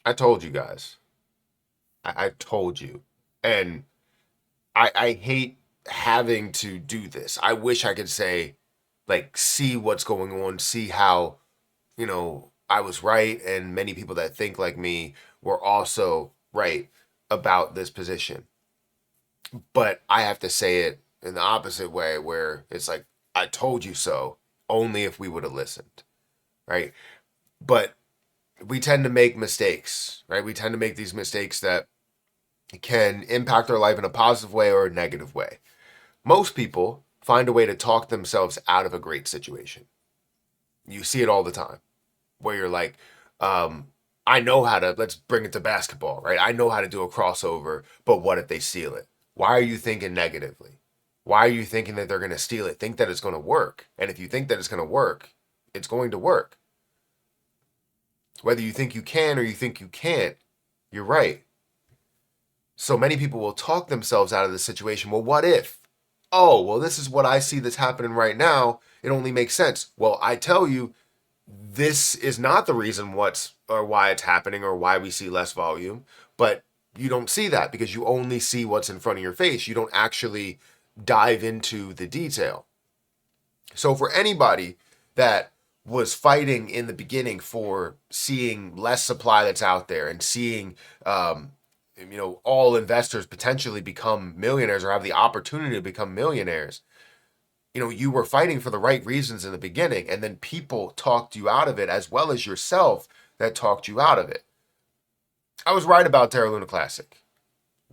I told you guys. I told you. And I hate having to do this. I wish I could say, like, see what's going on, see how, I was right, and many people that think like me were also right about this position. But I have to say it in the opposite way, where it's like, I told you so, only if we would have listened, right? But we tend to make mistakes, right? We tend to make these mistakes that can impact our life in a positive way or a negative way. Most people find a way to talk themselves out of a great situation. You see it all the time where you're like, I know how to, let's bring it to basketball, right? I know how to do a crossover, but what if they steal it? Why are you thinking negatively? Why are you thinking that they're going to steal it? Think that it's going to work. And if you think that it's going to work, it's going to work. Whether you think you can or you think you can't, you're right. So many people will talk themselves out of the situation. Well, what if? Oh, well, this is what I see that's happening right now. It only makes sense. Well, I tell you, this is not the reason what's or why it's happening or why we see less volume, but you don't see that because you only see what's in front of your face. You don't actually dive into the detail. So for anybody that was fighting in the beginning for seeing less supply that's out there and seeing all investors potentially become millionaires or have the opportunity to become millionaires, you were fighting for the right reasons in the beginning, and then people talked you out of it, as well as yourself that talked you out of it. I was right about Terra Luna Classic.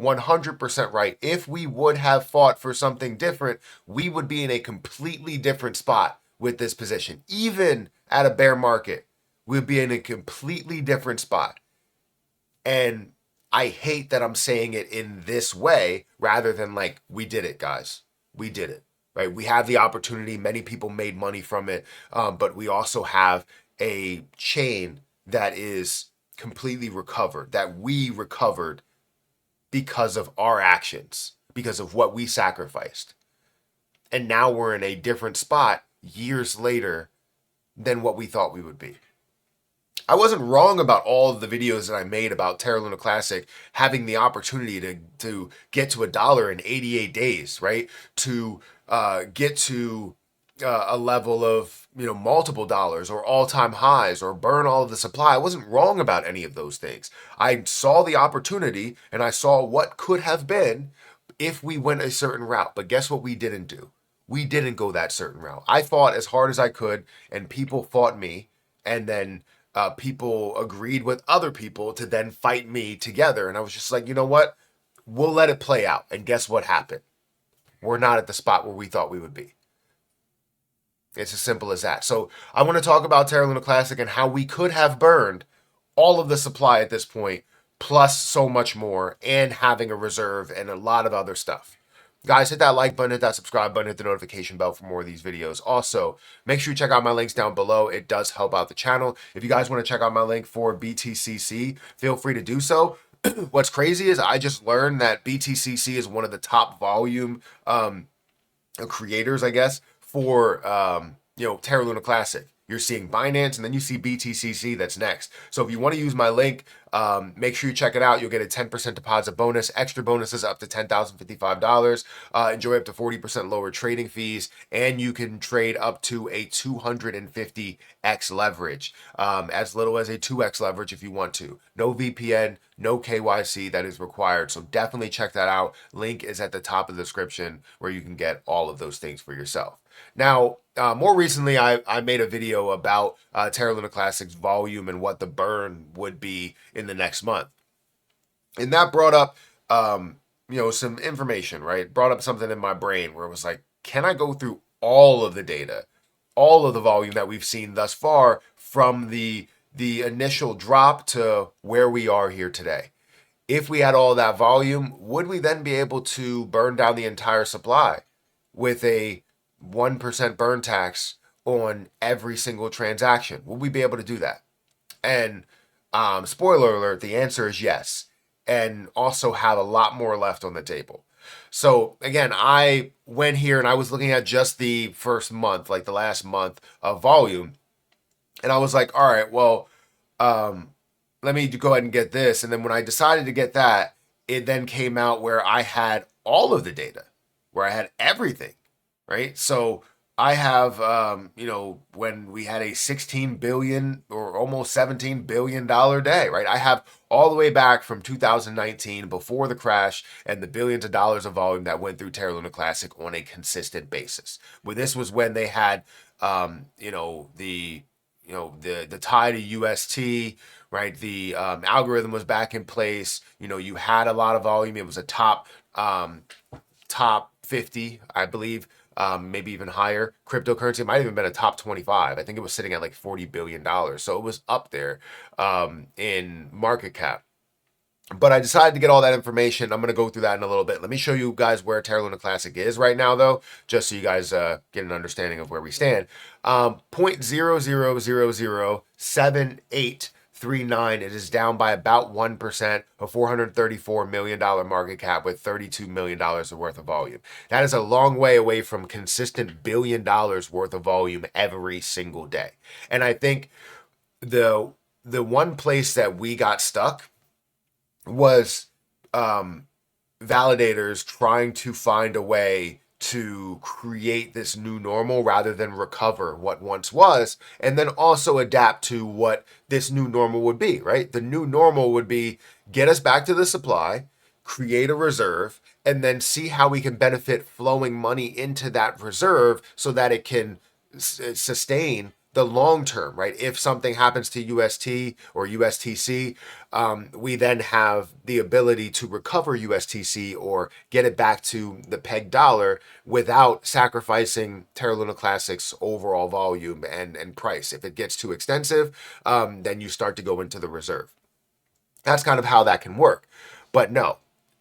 100% right. If we would have fought for something different, we would be in a completely different spot with this position. Even at a bear market, we'd be in a completely different spot. And I hate that I'm saying it in this way rather than like, we did it, guys. We did it. Right? We have the opportunity. Many people made money from it, but we also have a chain that is completely recovered, that we recovered because of our actions, because of what we sacrificed. And now we're in a different spot years later than what we thought we would be. I wasn't wrong about all of the videos that I made about Terra Luna Classic having the opportunity to get to $1 in 88 days, right? To get to a level of multiple dollars or all-time highs or burn all of the supply. I wasn't wrong about any of those things. I saw the opportunity and I saw what could have been if we went a certain route. But guess what we didn't do? We didn't go that certain route. I fought as hard as I could, and people fought me, and then people agreed with other people to then fight me together. And I was just like, you know what? We'll let it play out. And guess what happened? We're not at the spot where we thought we would be. It's as simple as that. So I want to talk about Terra Luna Classic and how we could have burned all of the supply at this point, plus so much more, and having a reserve and a lot of other stuff. Guys, hit that like button, hit that subscribe button, hit the notification bell for more of these videos. Also, make sure you check out my links down below. It does help out the channel. If you guys want to check out my link for BTCC, feel free to do so. What's crazy is I just learned that BTCC is one of the top volume creators, I guess, for Terra Luna Classic. You're seeing Binance, and then you see BTCC that's next. So if you want to use my link, make sure you check it out. You'll get a 10% deposit bonus, extra bonuses up to $10,055. Enjoy up to 40% lower trading fees, and you can trade up to a 250x leverage, as little as a 2x leverage if you want to. No VPN, no KYC that is required. So definitely check that out. Link is at the top of the description where you can get all of those things for yourself. Now, more recently, I made a video about Terra Luna Classic's volume and what the burn would be in the next month. And that brought up, some information, right? Brought up something in my brain where it was like, can I go through all of the data, all of the volume that we've seen thus far from the initial drop to where we are here today? If we had all that volume, would we then be able to burn down the entire supply with a 1% burn tax on every single transaction? Will we be able to do that? And spoiler alert, the answer is yes. And also have a lot more left on the table. So again, I went here and I was looking at just the first month, like the last month of volume. And I was like, all right, well, let me go ahead and get this. And then when I decided to get that, it then came out where I had all of the data, where I had everything, right? So I have, when we had a 16 billion or almost $17 billion day, right? I have all the way back from 2019 before the crash and the billions of dollars of volume that went through Terra Luna Classic on a consistent basis. Well, this was when they had, the tie to UST, right? The algorithm was back in place. You had a lot of volume. It was a top 50, I believe, maybe even higher. Cryptocurrency, it might have even been a top 25. I think it was sitting at like $40 billion. So it was up there in market cap. But I decided to get all that information. I'm going to go through that in a little bit. Let me show you guys where Terra Luna Classic is right now, though, just so you guys get an understanding of where we stand. 0.00007839. It is down by about 1%, a $434 million market cap with $32 million worth of volume. That is a long way away from consistent $1 billion worth of volume every single day. And I think the one place that we got stuck was validators trying to find a way to create this new normal rather than recover what once was, and then also adapt to what this new normal would be, right? The new normal would be get us back to the supply, create a reserve, and then see how we can benefit flowing money into that reserve so that it can sustain the long term, right? If something happens to UST or USTC, we then have the ability to recover USTC or get it back to the peg dollar without sacrificing Terra Luna Classic's overall volume and price. If it gets too extensive, then you start to go into the reserve. That's kind of how that can work. But no,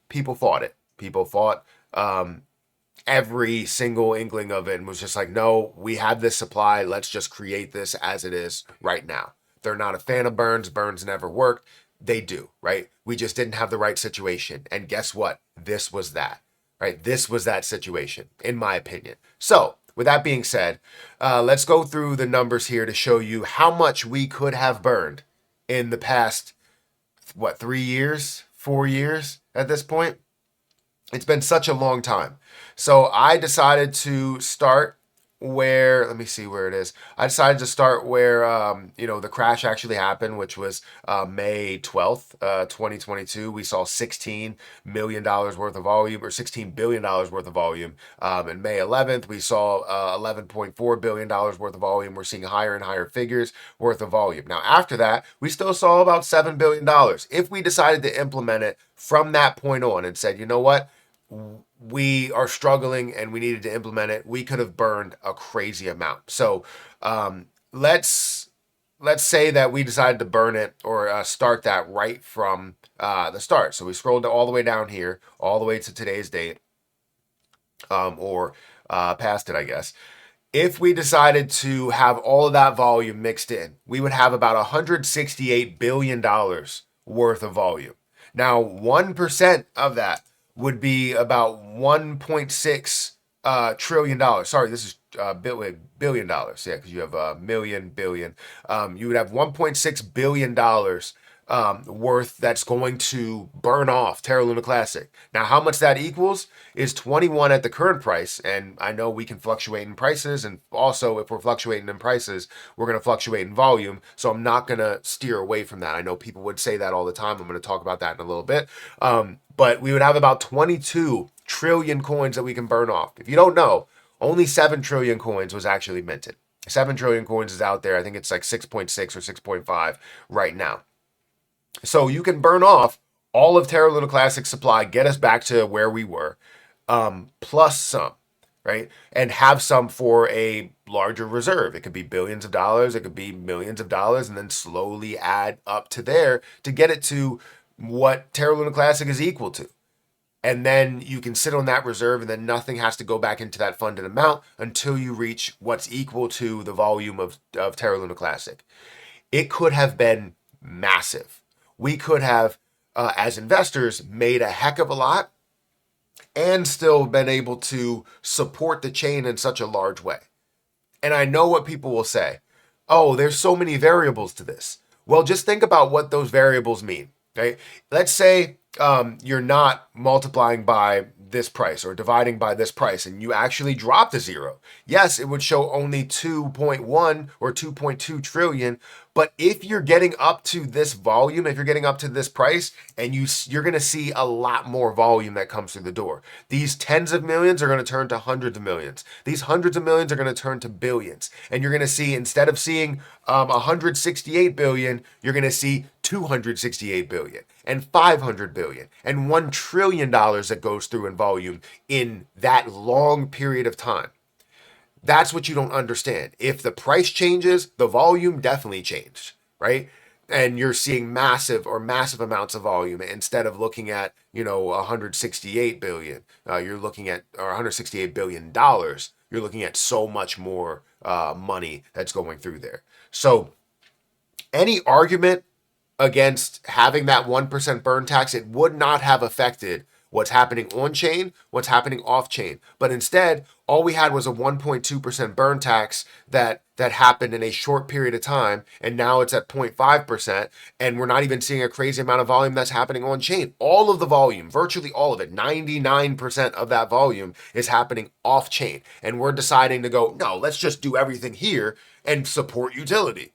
people fought it. People fought every single inkling of it and was just like, no, we have this supply. Let's just create this as it is right now. They're not a fan of Burns. Burns never worked. They do, right? We just didn't have the right situation. And guess what? This was that, right? This was that situation, in my opinion. So with that being said, let's go through the numbers here to show you how much we could have burned in the past, 3 years, 4 years at this point? It's been such a long time. So I decided to start where, let me see where it is. I decided to start where, the crash actually happened, which was May 12th, 2022. We saw $16 million worth of volume, or $16 billion worth of volume. And May 11th, we saw $11.4 billion worth of volume. We're seeing higher and higher figures worth of volume. Now, after that, we still saw about $7 billion. If we decided to implement it from that point on and said, you know what? We are struggling and we needed to implement it, we could have burned a crazy amount. So let's say that we decided to burn it or start that right from the start. So we scrolled all the way down here, all the way to today's date, or past it, I guess. If we decided to have all of that volume mixed in, we would have about $168 billion worth of volume. Now, 1% of that would be about $1.6 trillion. Sorry, this is billion dollars. Yeah, because you have a million, billion. You would have $1.6 billion worth that's going to burn off Terra Luna Classic. Now, how much that equals is 21 at the current price. And I know we can fluctuate in prices. And also, if we're fluctuating in prices, we're going to fluctuate in volume. So I'm not going to steer away from that. I know people would say that all the time. I'm going to talk about that in a little bit. But we would have about 22 trillion coins that we can burn off. If you don't know, only 7 trillion coins was actually minted. 7 trillion coins is out there. I think it's like 6.6 or 6.5 right now. So you can burn off all of Terra Luna Classic supply, get us back to where we were, plus some, right? And have some for a larger reserve. It could be billions of dollars, it could be millions of dollars, and then slowly add up to there to get it to what Terra Luna Classic is equal to. And then you can sit on that reserve, and then nothing has to go back into that funded amount until you reach what's equal to the volume of Terra Luna Classic. It could have been massive. We could have, as investors, made a heck of a lot and still been able to support the chain in such a large way. And I know what people will say. Oh, there's so many variables to this. Well, just think about what those variables mean, right? Let's say you're not multiplying by this price or dividing by this price and you actually drop to zero. Yes, it would show only 2.1 or 2.2 trillion, but if you're getting up to this volume, if you're getting up to this price, and you're going to see a lot more volume that comes through the door. These tens of millions are going to turn to hundreds of millions. These hundreds of millions are going to turn to billions. And you're going to see, instead of seeing 168 billion, you're going to see 268 billion and 500 billion and $1 trillion that goes through in volume in that long period of time. That's what you don't understand. If the price changes, the volume definitely changed, right? And you're seeing massive amounts of volume instead of looking at, 168 billion. You're looking at, or 168 billion dollars. You're looking at so much more money that's going through there. So any argument against having that 1% burn tax, it would not have affected what's happening on chain, what's happening off chain. But instead, all we had was a 1.2% burn tax that happened in a short period of time, and now it's at 0.5%, and we're not even seeing a crazy amount of volume that's happening on chain. All of the volume, virtually all of it, 99% of that volume is happening off chain. And we're deciding to go, no, let's just do everything here and support utility.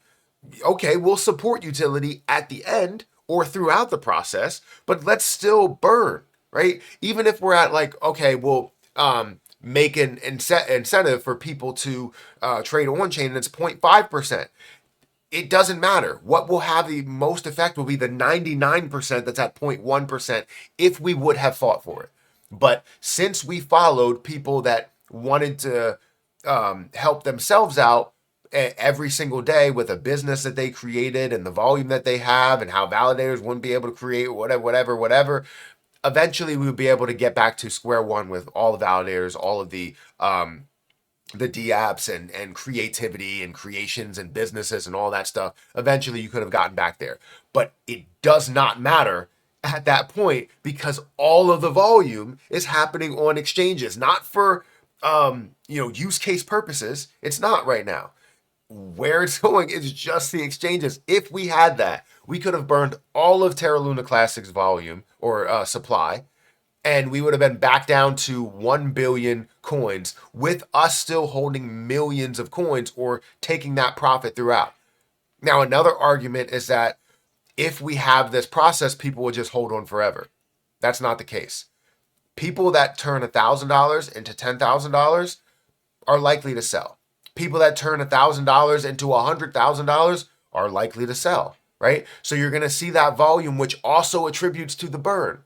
Okay, we'll support utility at the end or throughout the process, but let's still burn, right? Even if we're at like, okay, we'll make an incentive for people to trade on chain and it's 0.5%. It doesn't matter. What will have the most effect will be the 99% that's at 0.1% if we would have fought for it. But since we followed people that wanted to help themselves out every single day with a business that they created and the volume that they have and how validators wouldn't be able to create whatever, eventually we would be able to get back to square one with all the validators, all of the DApps and creativity and creations and businesses and all that stuff. Eventually you could have gotten back there. But it does not matter at that point because all of the volume is happening on exchanges, not for use case purposes. It's not right now. Where it's going is just the exchanges. If we had that, we could have burned all of Terra Luna Classic's volume or supply, and we would have been back down to 1 billion coins with us still holding millions of coins or taking that profit throughout. Now, another argument is that if we have this process, people will just hold on forever. That's not the case. People that turn $1,000 into $10,000 are likely to sell. People that turn $1,000 into $100,000 are likely to sell, right? So you're going to see that volume, which also attributes to the burn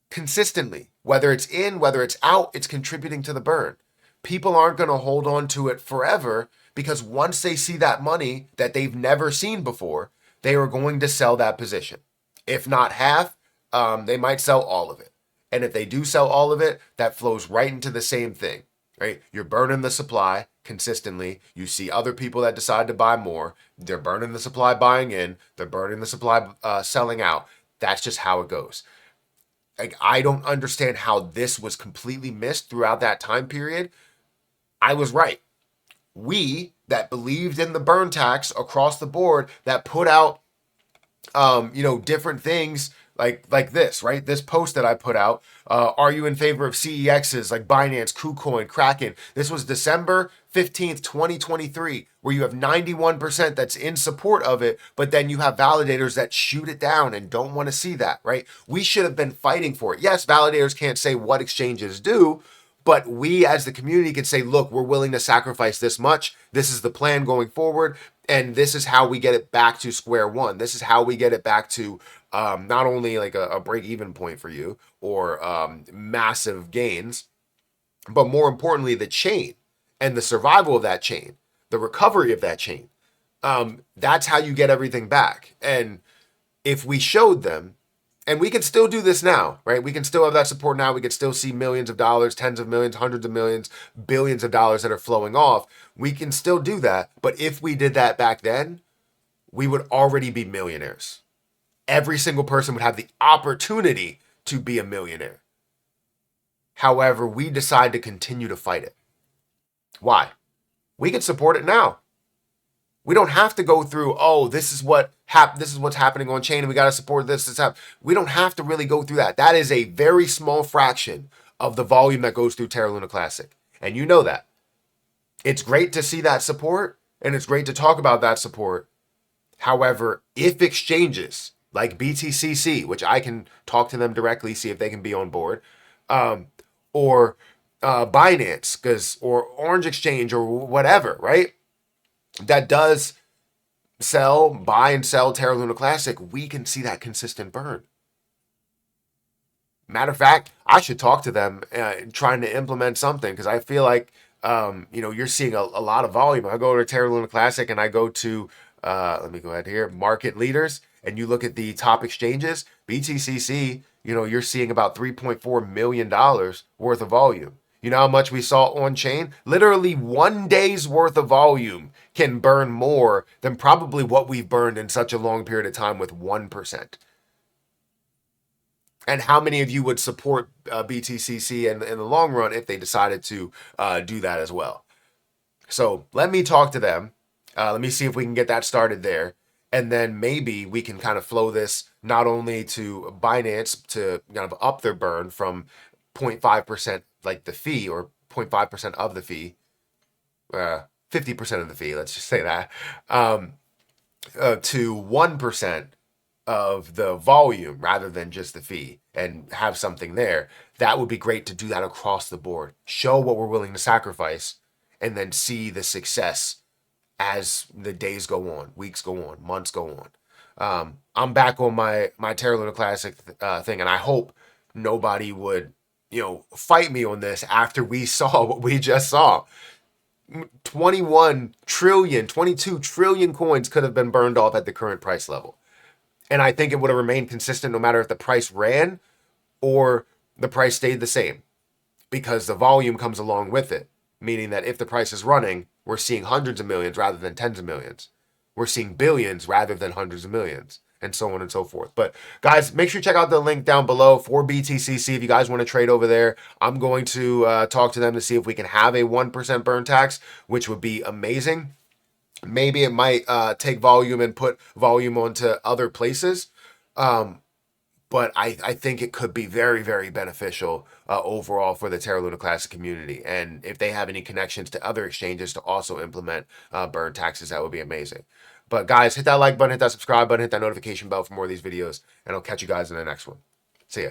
consistently. Whether it's in, whether it's out, it's contributing to the burn. People aren't going to hold on to it forever because once they see that money that they've never seen before, they are going to sell that position. If not half, they might sell all of it. And if they do sell all of it, that flows right into the same thing, right? You're burning the supply consistently. You see other people that decide to buy more. They're burning the supply buying in. They're burning the supply selling out. That's just how it goes. Like, I don't understand how this was completely missed throughout that time period. I was right. We that believed in the burn tax across the board, that put out different things like this, right? This post that I put out, are you in favor of CEXs like Binance, KuCoin, Kraken? This was December 15th, 2023, where you have 91% that's in support of it, but then you have validators that shoot it down and don't want to see that, right? We should have been fighting for it. Yes, validators can't say what exchanges do, but we as the community can say, look, we're willing to sacrifice this much. This is the plan going forward. And this is how we get it back to square one. This is how we get it back to not only like a break-even point for you or massive gains, but more importantly, the chain and the survival of that chain, the recovery of that chain. That's how you get everything back. And if we showed them, and we can still do this now, right? We can still have that support now. We can still see millions of dollars, tens of millions, hundreds of millions, billions of dollars that are flowing off. We can still do that. But if we did that back then, we would already be millionaires. Every single person would have the opportunity to be a millionaire. However, we decide to continue to fight it. Why? We can support it now. We don't have to go through, oh, this is what's happening on chain and we got to support this. We don't have to really go through that. That is a very small fraction of the volume that goes through Terra Luna Classic. And you know that. It's great to see that support and it's great to talk about that support. However, if exchanges like BTCC, which I can talk to them directly, see if they can be on board, or Binance, or Orange Exchange or whatever, right? That does buy and sell Terra Luna Classic, we can see that consistent burn. Matter of fact, I should talk to them trying to implement something because I feel like, you're seeing a lot of volume. I go to Terra Luna Classic and I go to, let me go ahead here, market leaders, and you look at the top exchanges, BTCC, you're seeing about $3.4 million worth of volume. You know how much we saw on chain? Literally 1 day's worth of volume can burn more than probably what we've burned in such a long period of time with 1%. And how many of you would support BTCC in the long run if they decided to do that as well? So let me talk to them. Let me see if we can get that started there. And then maybe we can kind of flow this not only to Binance to kind of up their burn from 0.5%, like the fee, or 0.5% of the fee, 50% of the fee, let's just say that, to 1% of the volume rather than just the fee, and have something there. That would be great to do that across the board. Show what we're willing to sacrifice and then see the success as the days go on, weeks go on, months go on. I'm back on my Terra Luna Classic thing, and I hope nobody would fight me on this after we saw what we just saw. 21 trillion, 22 trillion coins could have been burned off at the current price level. And I think it would have remained consistent no matter if the price ran or the price stayed the same, because the volume comes along with it. Meaning that if the price is running, we're seeing hundreds of millions rather than tens of millions. We're seeing billions rather than hundreds of millions, and so on and so forth. But guys, make sure you check out the link down below for BTCC if you guys want to trade over there. I'm going to talk to them to see if we can have a 1% burn tax, which would be amazing. Maybe it might take volume and put volume onto other places. But I think it could be very, very beneficial overall for the Terra Luna Classic community. And if they have any connections to other exchanges to also implement burn taxes, that would be amazing. But guys, hit that like button, hit that subscribe button, hit that notification bell for more of these videos, and I'll catch you guys in the next one. See ya.